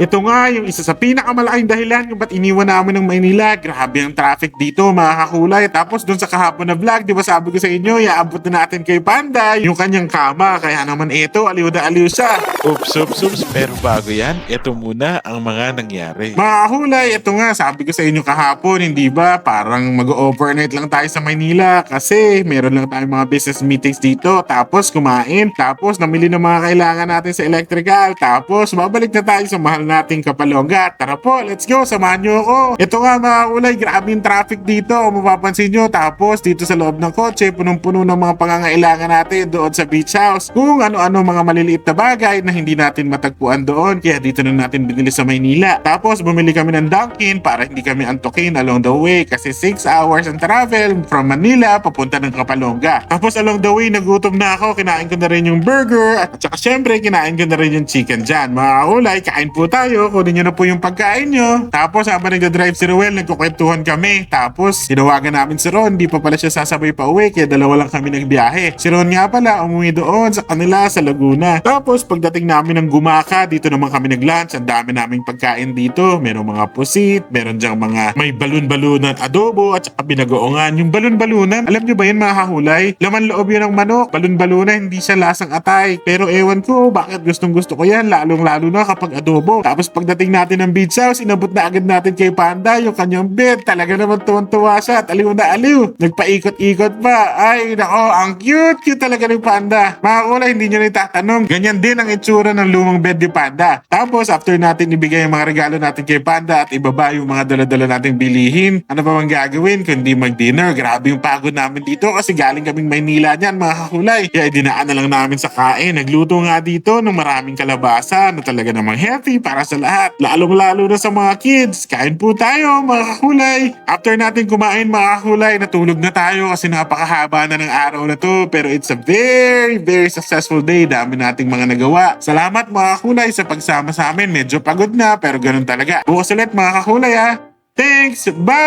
Ito nga yung isa sa pinakamalaking dahilan kung ba't iniwan namin ng Maynila. Grabe ang traffic dito mga kakulay. Tapos dun sa kahapon na vlog, di ba sabi ko sa inyo, iaabot na natin kay Panda yung kanyang kama. Kaya naman ito, aliw na aliw siya. Oops. Pero bago yan, ito muna ang mga nangyari. Mga kakulay, ito nga, sabi ko sa inyo kahapon, hindi ba? Parang mag-overnight lang tayo sa Maynila kasi meron lang tayong mga business meetings dito. Tapos kumain, tapos namili ng mga kailangan natin sa electrical. Tapos babalik na tayo sa mahal nating Kapalonga. Tara po, let's go, samahan nyo ako. Ito nga mga kulay, grabe yung traffic dito. Kung mapapansin nyo, tapos dito sa loob ng kotse, punong-puno ng mga pangangailangan natin doon sa beach house. Kung ano-ano mga maliliit na bagay na hindi natin matagpuan doon. Kaya dito na natin binili sa Maynila. Tapos bumili kami ng Dunkin para hindi kami antukin along the way kasi 6 hours ang travel from Manila papunta ng Kapalonga. Tapos along the way, nagutom na ako. Kinain ko na rin yung burger at saka syempre kinain ko na rin yung chicken dyan. Mga kulay, kain po tayo. Kunin nyo na po yung pagkain nyo. Tapos habang nagdadrive si Ruel, nagkukwentuhan kami. Tapos tinawagan namin si Ron. Di pa pala siya sasabay pa uwi kaya dalawa lang kami nagbiyahe. Si Ron nga pala umuwi doon sa kanila sa Laguna. Tapos pagdating namin ng Gumaka, dito naman kami nag-lunch. Ang dami naming pagkain dito. Meron mga pusit, meron dyang mga may balon-balunan adobo at saka binagoongan. Yung balon-balunan, alam nyo ba yun mga kahulay? Laman loob yun ng manok. Balon-balunan, hindi siya lasang atay. Pero ewan ko, bakit gustong gusto ko yan, lalong-lalo na kapag adobo. Tapos pagdating natin ng beach house, inabot na agad natin kay Panda yung kanyang bed. Talaga naman tuwan-tuwa siya at aliw na aliw. Nagpaikot-ikot pa. Ay, nako, ang cute talaga ng Panda. Mga kulay, hindi nyo na itatanong. Ganyan din ang itsura ng lumang bed ni Panda. Tapos, after natin ibigay yung mga regalo natin kay Panda at ibaba yung mga dala-dala nating bilihin, ano pa bang gagawin kundi mag-dinner? Grabe yung pagod namin dito kasi galing kaming Maynila niyan, mga kakulay. Kaya dinaan na lang namin sa kain. Nagluto nga dito ng maraming kalabasa na talaga namang healthy para sa lahat. Lalong-lalo na sa mga kids. Kain po tayo, mga kakulay. After natin kumain, mga kakulay, natulog na tayo kasi napakahaba na ng araw na to. Pero it's a very successful day. Dami nating mga nagawa. Salamat mga kakulay sa pagsama sa amin. Medyo pagod na pero ganun talaga. Bukas ulit mga kakulay ha. Thanks! Bye!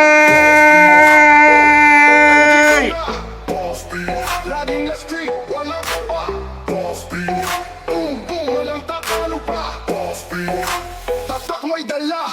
Laging na street, walang pa. Boss B, boom, walang tatalo pa. Boss B, tatak mo'y dala.